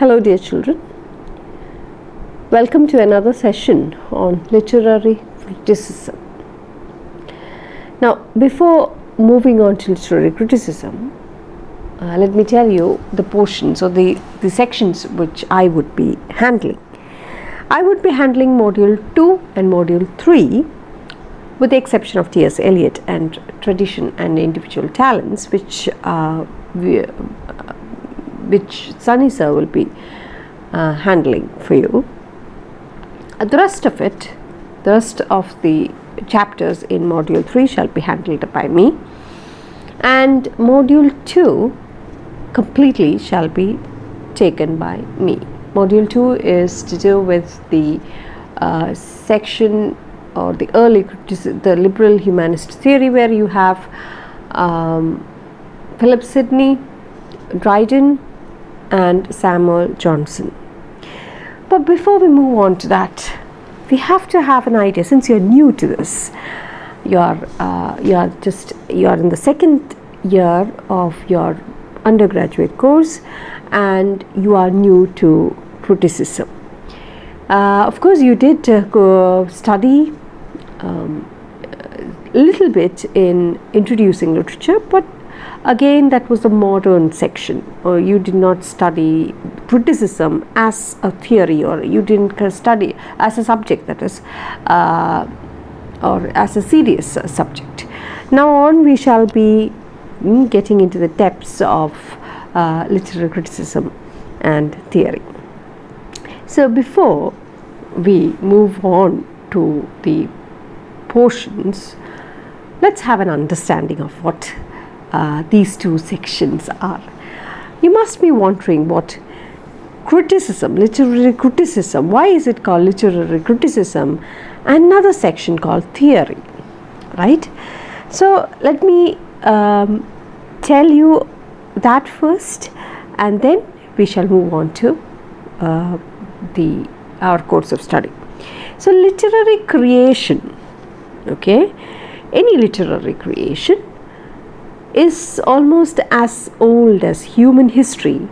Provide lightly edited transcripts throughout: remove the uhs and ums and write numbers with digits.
Hello dear children, welcome to another session on literary criticism. Now before moving on to literary criticism, let me tell you the portions or the sections which I would be handling. I would be handling Module 2 and Module 3 with the exception of T.S. Eliot and Tradition and Individual Talents, which Sunny Sir will be handling for you. The rest of the chapters in Module 3 shall be handled by me, and Module 2 completely shall be taken by me. Module 2 is to do with the section or the the liberal humanist theory, where you have Philip Sidney, Dryden and Samuel Johnson. But before we move on to that, we have to have an idea. Since you're new to this, you are in the second year of your undergraduate course and you are new to criticism. Of course you did study a little bit in introducing literature, but again that was a modern section, or you did not study criticism as a theory, or you didn't study as a subject, that is, or as a serious subject. Now on we shall be getting into the depths of literary criticism and theory. So before we move on to the portions, let's have an understanding of what these two sections are. You must be wondering what criticism, literary criticism, why is it called literary criticism, and another section called theory, right? So let me tell you that first, and then we shall move on to our course of study. So literary creation, okay, any literary creation is almost as old as human history,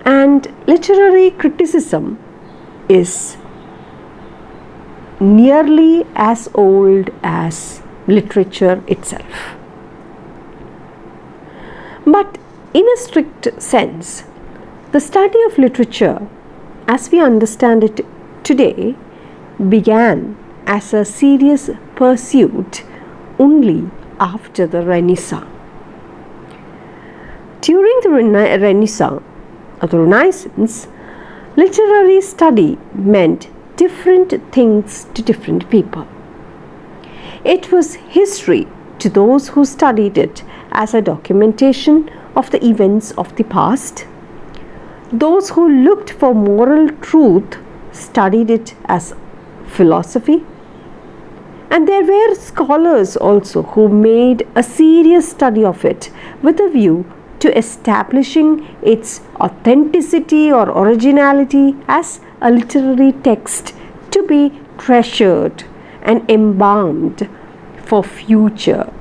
and literary criticism is nearly as old as literature itself. But in a strict sense, the study of literature as we understand it today began as a serious pursuit only after the Renaissance. During the Renaissance or the Renaissance, literary study meant different things to different people. It was history to those who studied it as a documentation of the events of the past. Those who looked for moral truth studied it as philosophy. And there were scholars also who made a serious study of it with a view to establishing its authenticity or originality as a literary text to be treasured and embalmed for future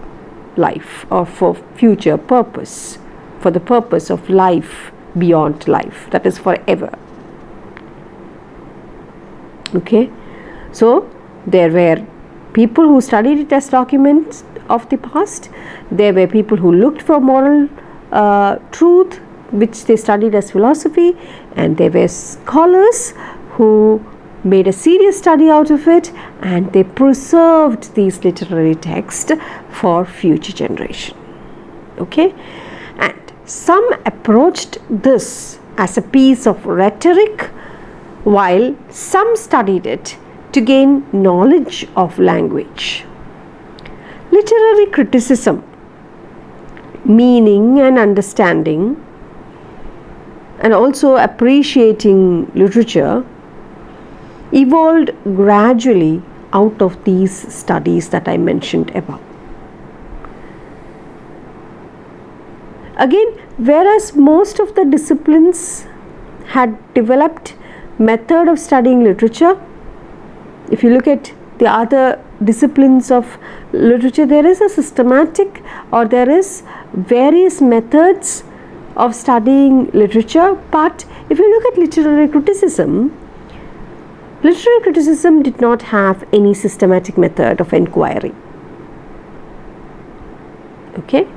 life, or for future purpose, for the purpose of life beyond life, that is forever. Okay, so there were people who studied it as documents of the past. There were people who looked for moral truth, which they studied as philosophy, and there were scholars who made a serious study out of it, and they preserved these literary texts for future generation. Okay, and some approached this as a piece of rhetoric, while some studied it to gain knowledge of language. Literary criticism, meaning and understanding, and also appreciating literature, evolved gradually out of these studies that I mentioned above. Again, whereas most of the disciplines had developed method of studying literature, if you look at the other disciplines of literature, there is a systematic, or there is various methods of studying literature, but if you look at literary criticism did not have any systematic method of inquiry. Okay.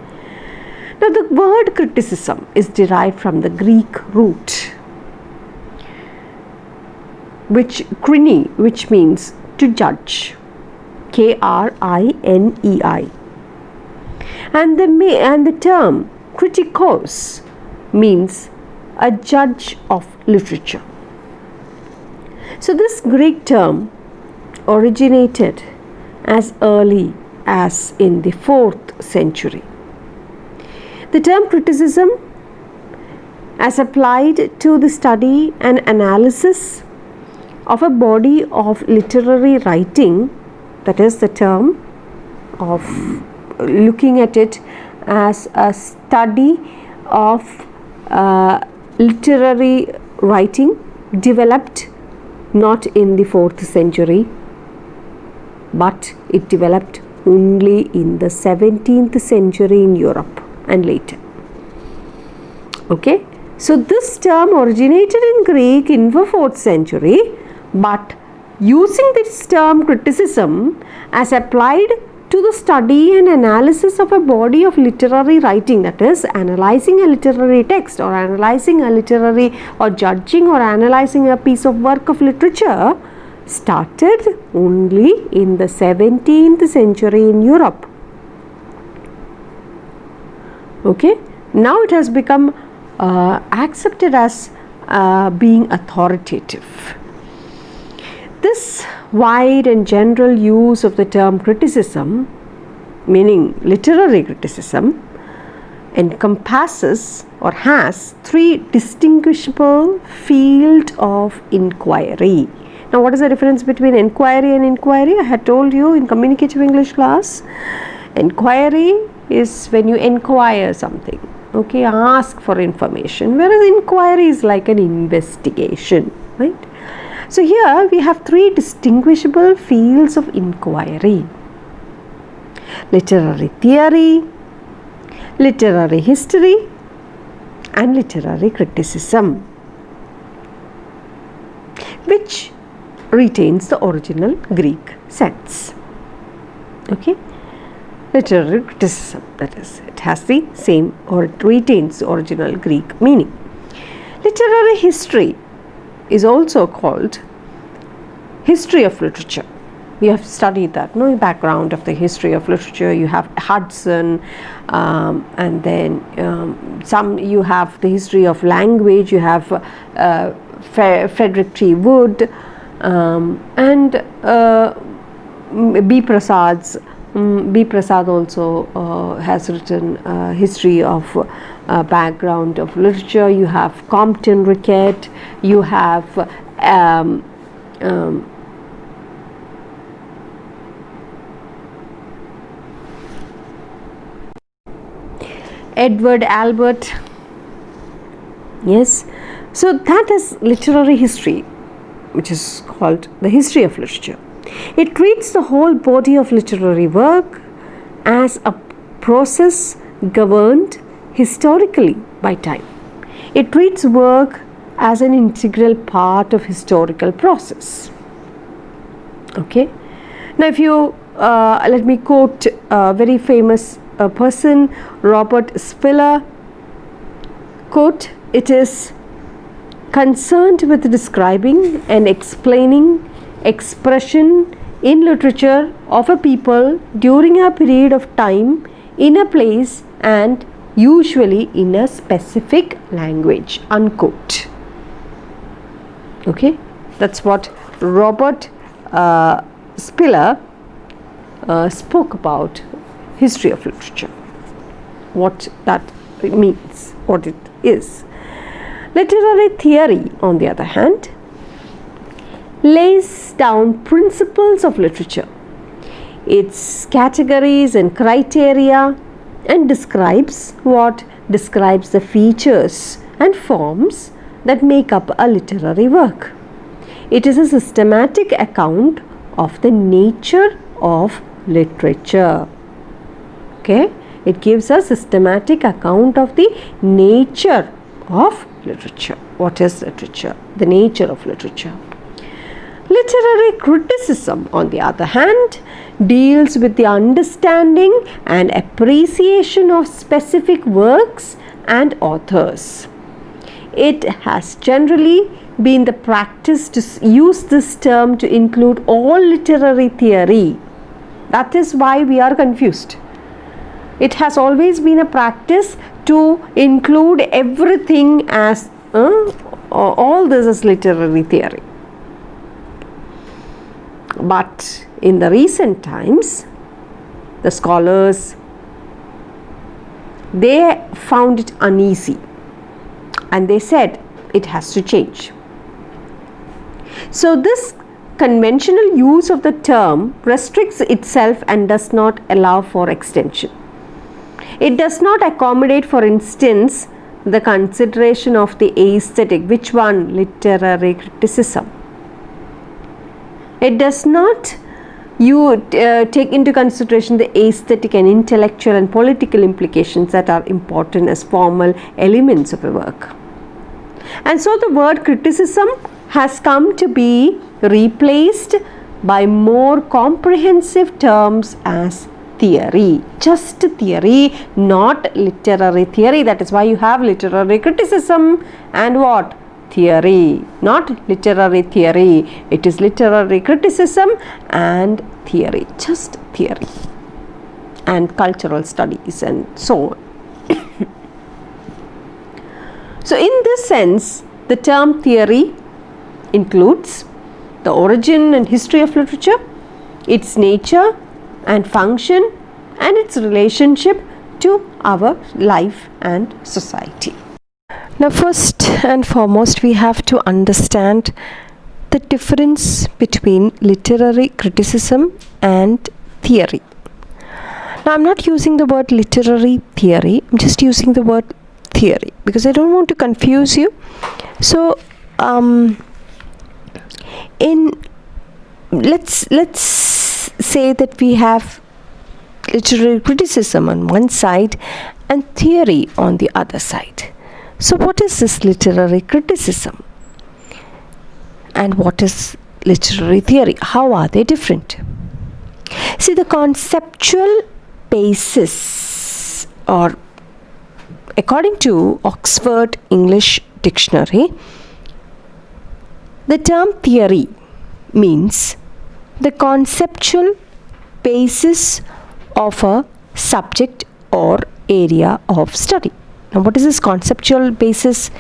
Now the word criticism is derived from the Greek root, which means to judge, Krinei, and the term kritikos means a judge of literature. So this Greek term originated as early as in the 4th century. The term criticism, as applied to the study and analysis of a body of literary writing, that is the term of looking at it as a study of literary writing, developed not in the 4th century, but it developed only in the 17th century in Europe and later. Okay, so this term originated in Greek in the 4th century, but using this term criticism as applied to the study and analysis of a body of literary writing, that is analyzing a literary text or analyzing a literary or judging or analyzing a piece of work of literature, started only in the 17th century in Europe. Okay, now it has become accepted as being authoritative. This wide and general use of the term criticism, meaning literary criticism, encompasses or has 3 distinguishable fields of inquiry. Now, what is the difference between inquiry and inquiry? I had told you in communicative English class, inquiry is when you inquire something, okay, ask for information, whereas inquiry is like an investigation, right? So here we have 3 distinguishable fields of inquiry: literary theory, literary history, and literary criticism, which retains the original Greek sense. Okay, literary criticism, that is, it has the same or it retains the original Greek meaning. Literary history is also called history of literature. We have studied that, no, background of the history of literature. You have Hudson, and then you have the history of language. You have Frederick T. Wood, and B. Prasad also has written history of background of literature. You have Compton Rickett. You have Edward Albert. Yes, so that is literary history, which is called the history of literature. It treats the whole body of literary work as a process governed historically by time. It treats work as an integral part of historical process. Okay. Now, if you let me quote a very famous person, Robert Spiller. Quote, "It is concerned with describing and explaining expression in literature of a people during a period of time, in a place, and usually in a specific language." Unquote. Okay, that's what Robert Spiller spoke about history of literature, what that means, what it is. Literary theory, on the other hand, lays down principles of literature, its categories and criteria, and describes the features and forms that make up a literary work. It is a systematic account of the nature of literature. Okay, it gives a systematic account of the nature of literature. what is literature, the nature of literature. Literary criticism, on the other hand, deals with the understanding and appreciation of specific works and authors. It has generally been the practice to use this term to include all literary theory. That is why we are confused. It has always been a practice to include everything as all this is literary theory. But in the recent times, the scholars, they found it uneasy and they said it has to change. So this conventional use of the term restricts itself and does not allow for extension. It does not accommodate, for instance, the consideration of the aesthetic. Which one? Literary criticism. It does not take into consideration the aesthetic and intellectual and political implications that are important as formal elements of a work. And so the word criticism has come to be replaced by more comprehensive terms as theory. Just theory, not literary theory. That is why you have literary criticism and what? Theory, not literary theory. It is literary criticism and theory, just theory, and cultural studies and so on. So in this sense, the term theory includes the origin and history of literature, its nature and function, and its relationship to our life and society. Now, first and foremost, we have to understand the difference between literary criticism and theory. Now, I'm not using the word literary theory, I'm just using the word theory because I don't want to confuse you. So, let's say that we have literary criticism on one side and theory on the other side. So what is this literary criticism and what is literary theory? How are they different? See, the conceptual basis, or according to Oxford English Dictionary, the term theory means the conceptual basis of a subject or area of study. Now, what is this conceptual basis?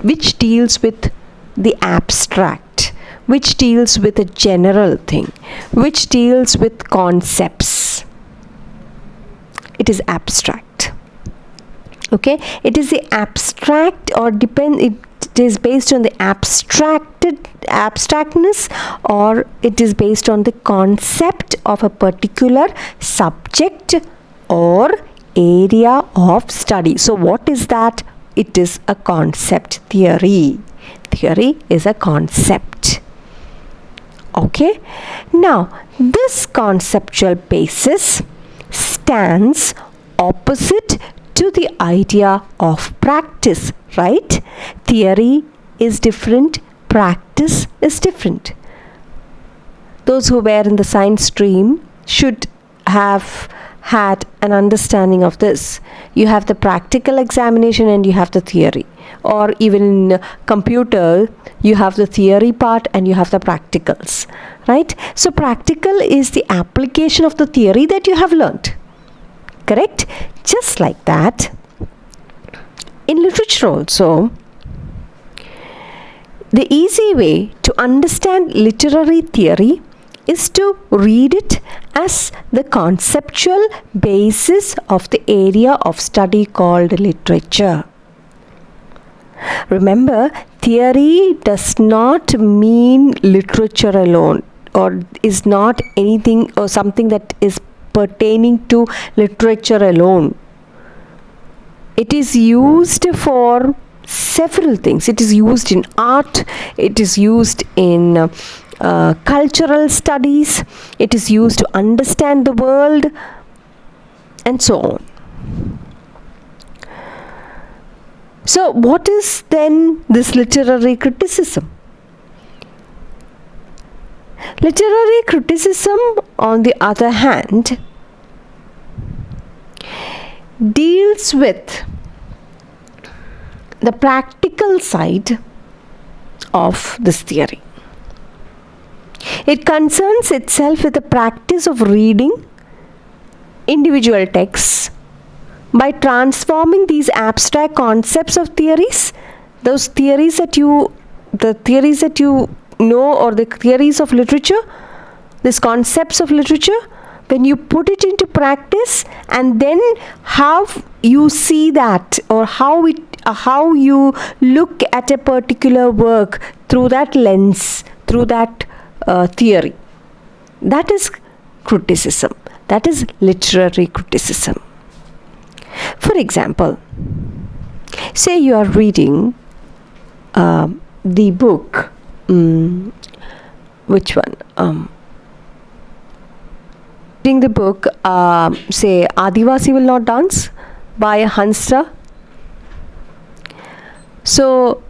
Which deals with the abstract, which deals with a general thing, which deals with concepts. It is abstract. Okay, it is the abstract, or it is based on the abstractness, or it is based on the concept of a particular subject or area of study. So what is that? It is a concept theory. Theory is a concept. Okay, now this conceptual basis stands opposite to the idea of practice, right? Theory is different, practice is different. Those who were in the science stream should have had an understanding of this. You have the practical examination and you have the theory, or even in computer you have the theory part and you have the practicals, right? So practical is the application of the theory that you have learnt, correct? Just like that, in literature also, the easy way to understand literary theory is to read it as the conceptual basis of the area of study called literature. Remember, theory does not mean literature alone, or is not anything or something that is pertaining to literature alone. It is used for several things. It is used in art, it is used in cultural studies, it is used to understand the world, and so on. So what is then this literary criticism? Literary criticism, on the other hand, deals with the practical side of this theory. It concerns itself with the practice of reading individual texts by transforming these abstract concepts of theories, those theories that you, the theories that you know, or the theories of literature, these concepts of literature, when you put it into practice, and then how you see that, or how you look at a particular work through that lens, through that theory. That is criticism. That is literary criticism. For example, say you are reading the book, which one? Reading the book, say Adivasi Will Not Dance by Hansra. So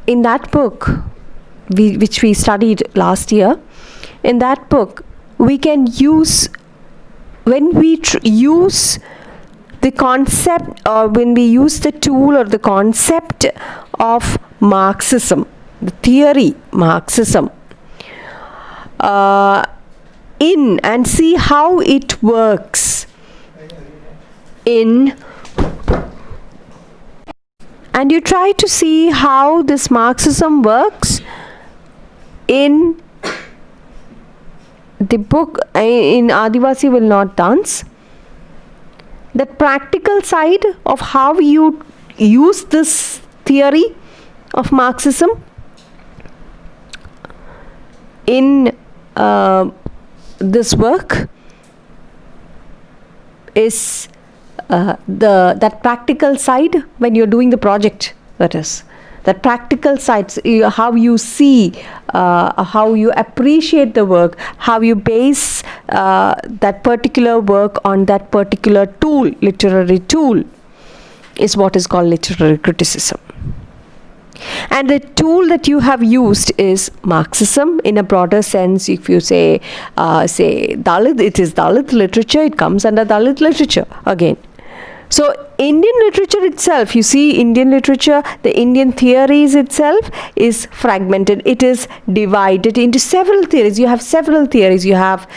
in that book, which we studied last year, in that book we can use, when we use the concept, or when we use the tool or the concept of Marxism, the theory Marxism, in and see how it works in, and you try to see how this Marxism works in the book, in Adivasi Will Not Dance. The practical side of how you use this theory of Marxism in this work is that practical side when you're doing the project. That is that practical side, how you see, how you appreciate the work, how you base that particular work on that particular tool, literary tool, is what is called literary criticism. And the tool that you have used is Marxism in a broader sense. If you say Dalit, it is Dalit literature, it comes under Dalit literature again. So Indian literature itself, you see, Indian literature, the Indian theories itself is fragmented. It is divided into several theories. You have several theories. You have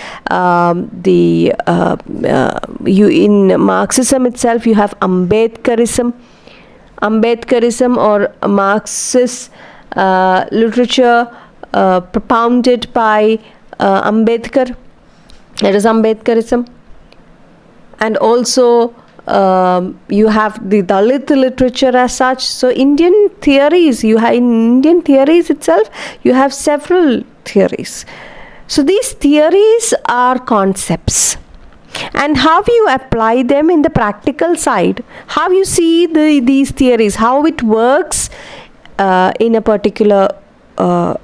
in Marxism itself, you have Ambedkarism or Marxist literature propounded by Ambedkar. That is Ambedkarism. And also you have the Dalit literature as such. So Indian theories, in Indian theories itself, you have several theories. So these theories are concepts. And how you apply them in the practical side, how you see these theories, how it works in a particular in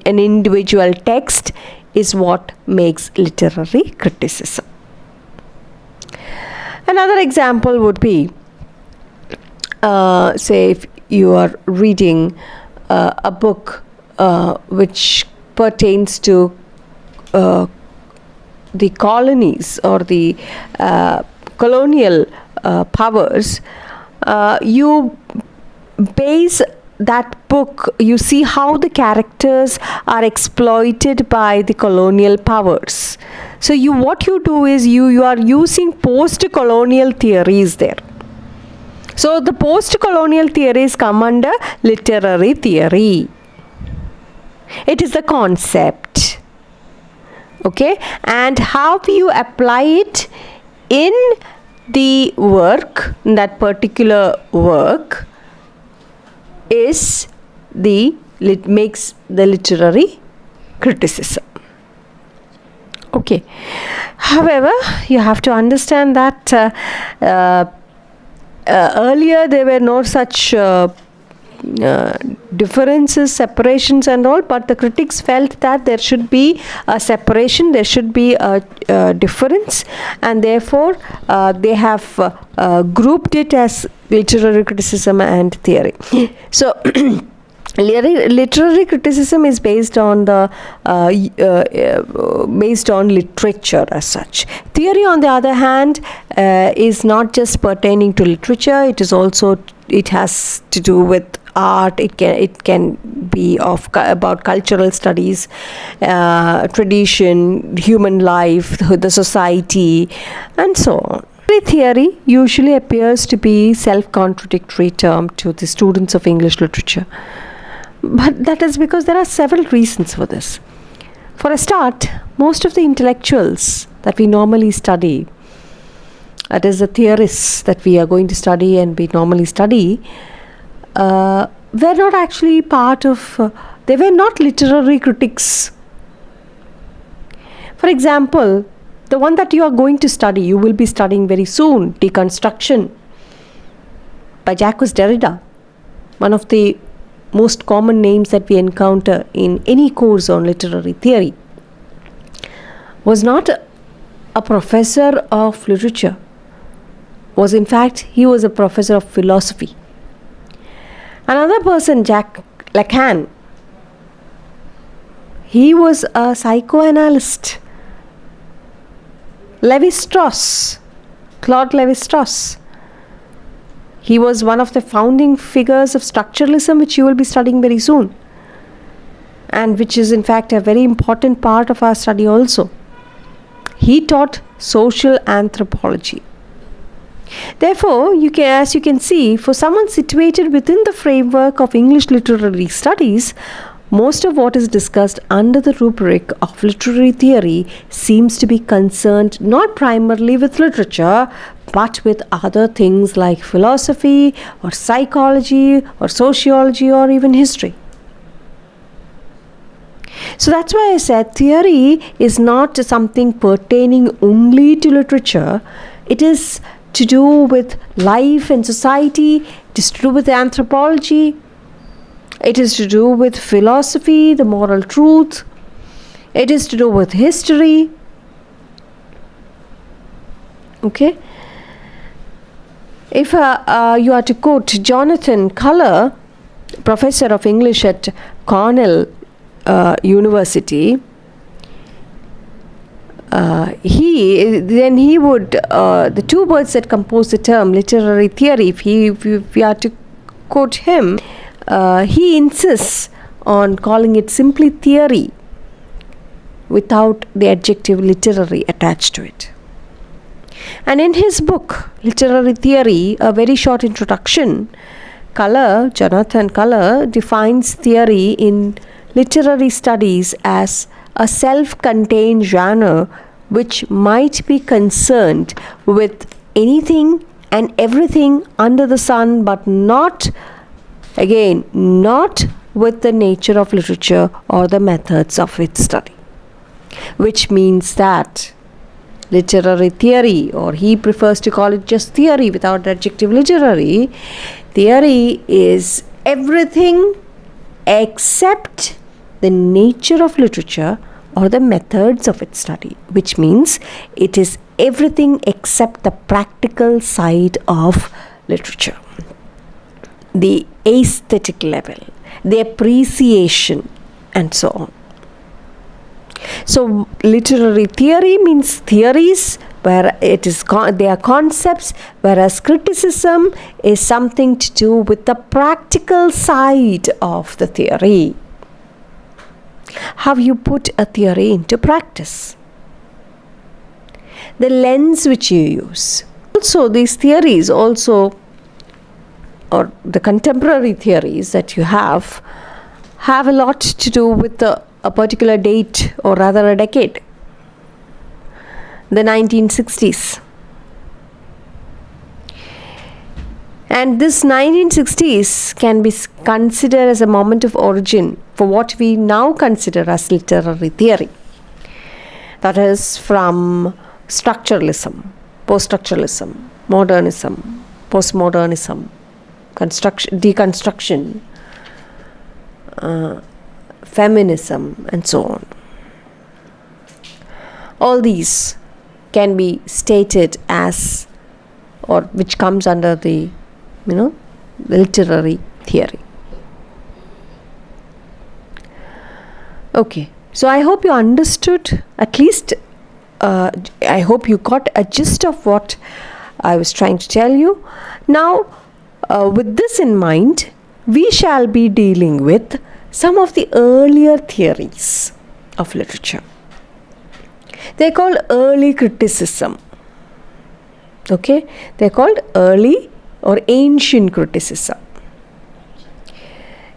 an individual text, is what makes literary criticism. Another example would be, say if you are reading a book which pertains to the colonies or the colonial powers, you base that book, you see how the characters are exploited by the colonial powers. So what you do is you are using post-colonial theories there. So the post-colonial theories come under literary theory. It is the concept. Okay, and how you apply it in the work, in that particular work, is makes the literary criticism. Okay. However, you have to understand that earlier there were no such differences, separations and all, but the critics felt that there should be a separation, there should be a difference, and therefore they have grouped it as literary criticism and theory. So literary criticism is based on literature as such. Theory, on the other hand, is not just pertaining to literature. It has to do with art. It can be about cultural studies, tradition, human life, the society, and so on. Theory usually appears to be self-contradictory term to the students of English literature. But that is because there are several reasons for this. For a start, most of the intellectuals that we normally study, that is the theorists that we are going to study and we normally study, were not actually they were not literary critics. For example, the one that you are going to study, you will be studying very soon, Deconstruction by Jacques Derrida, one of the most common names that we encounter in any course on literary theory, was not a professor of literature. He was a professor of philosophy. Another person, Jacques Lacan, he was a psychoanalyst. Claude Lévi-Strauss, he was one of the founding figures of structuralism, which you will be studying very soon, and which is in fact a very important part of our study also. He taught social anthropology. Therefore, as you can see, for someone situated within the framework of English literary studies, most of what is discussed under the rubric of literary theory seems to be concerned not primarily with literature, but with other things like philosophy or psychology or sociology or even history. So that's why I said theory is not something pertaining only to literature. It is to do with life and society, it is to do with anthropology, it is to do with philosophy, the moral truth, it is to do with history. Okay? If you are to quote Jonathan Culler, professor of English at Cornell University, he would the two words that compose the term literary theory, if we are to quote him, he insists on calling it simply theory without the adjective literary attached to it. And in his book Literary Theory, a very short introduction, Jonathan Culler defines theory in literary studies as a self-contained genre which might be concerned with anything and everything under the sun, but not with the nature of literature or the methods of its study. Which means that literary theory, or he prefers to call it just theory without the adjective literary, theory is everything except the nature of literature or the methods of its study, which means it is everything except the practical side of literature, the aesthetic level, the appreciation, and so on. So literary theory means theories where they are concepts, whereas criticism is something to do with the practical side of the theory. How you put a theory into practice, the lens which you use. Also, these theories or the contemporary theories that you have a lot to do with a particular date, or rather a decade, the 1960s. And this 1960s can be considered as a moment of origin for what we now consider as literary theory. That is from structuralism, post-structuralism, modernism, postmodernism, deconstruction, feminism, and so on. All these can be stated as, or which comes under the, literary theory. Okay, so I hope you understood, at least I hope you got a gist of what I was trying to tell you. Now, with this in mind, we shall be dealing with some of the earlier theories of literature. They're called early criticism. Okay, they're called early or ancient criticism.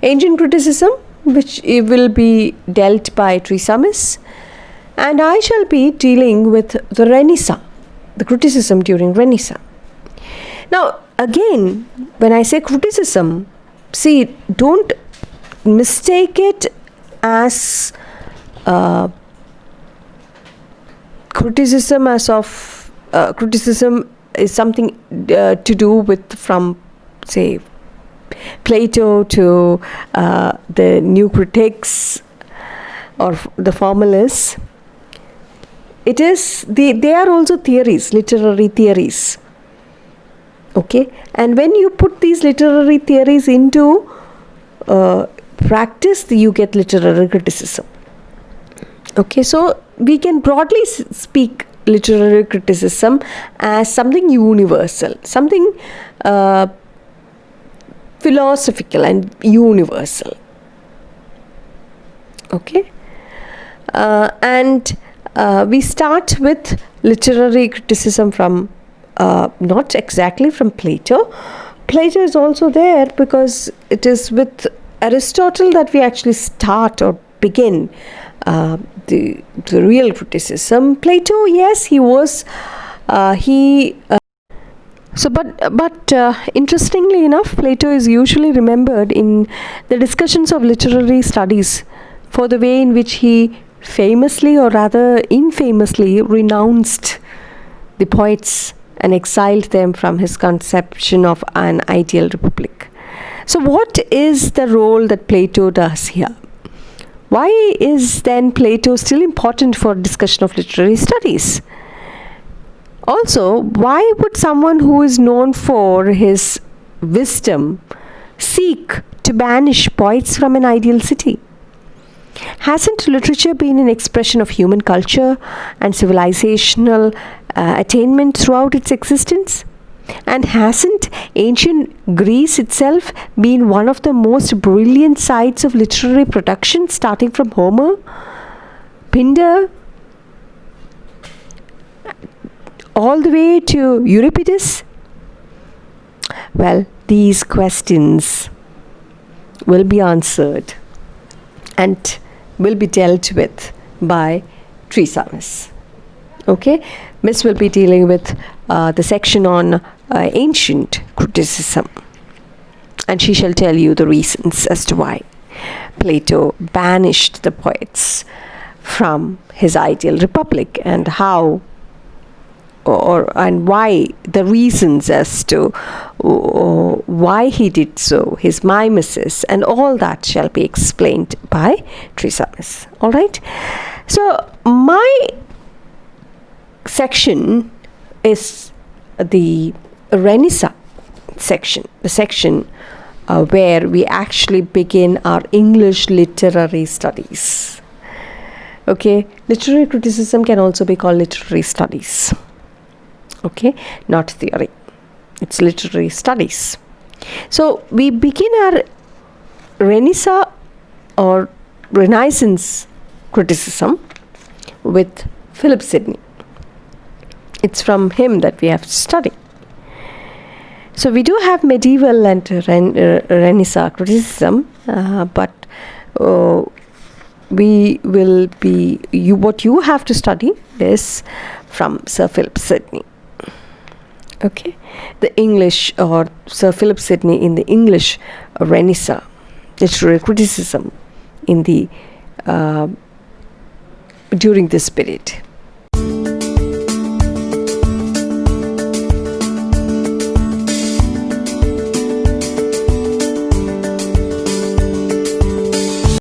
Ancient criticism, which will be dealt by Teresa Miss, and I shall be dealing with the Renaissance, the criticism during Renaissance. Now, again, when I say criticism, see, don't mistake it as criticism as of criticism is something to do with, from say, Plato to the new critics or the formalists. It is, they are also theories, literary theories. Okay, and when you put these literary theories into practice, you get literary criticism. Okay, so we can broadly speak literary criticism as something universal, something philosophical and universal. Okay, and we start with literary criticism from not exactly from Plato. Plato is also there because it is with Aristotle that we actually start or begin the real criticism. Plato, yes, he was but interestingly enough, Plato is usually remembered in the discussions of literary studies for the way in which he famously, or rather infamously, renounced the poets and exiled them from his conception of an ideal republic. So what is the role that Plato does here? Why is then Plato still important for discussion of literary studies? Also, why would someone who is known for his wisdom seek to banish poets from an ideal city? Hasn't literature been an expression of human culture and civilizational attainment throughout its existence? And hasn't ancient Greece itself been one of the most brilliant sites of literary production, starting from Homer, Pindar, all the way to Euripides? Well, these questions will be answered and will be dealt with by Teresa Miss. Okay, Miss will be dealing with the section on ancient criticism, and she shall tell you the reasons as to why Plato banished the poets from his ideal republic, and how and why, the reasons as to why he did so, his mimesis, and all that shall be explained by Teresa Miss. All right, so my section is the Renaissance section, the section where we actually begin our English literary studies. Okay, literary criticism can also be called literary studies. Okay, not theory, it's literary studies. So we begin our Renaissance or Renaissance criticism with Philip Sidney. It's from him that we have to study. So we do have medieval and Renaissance criticism, but we will be, what you have to study is from Sir Philip Sidney. Okay, the English, or Sir Philip Sidney in the English Renaissance literary criticism in the during this period.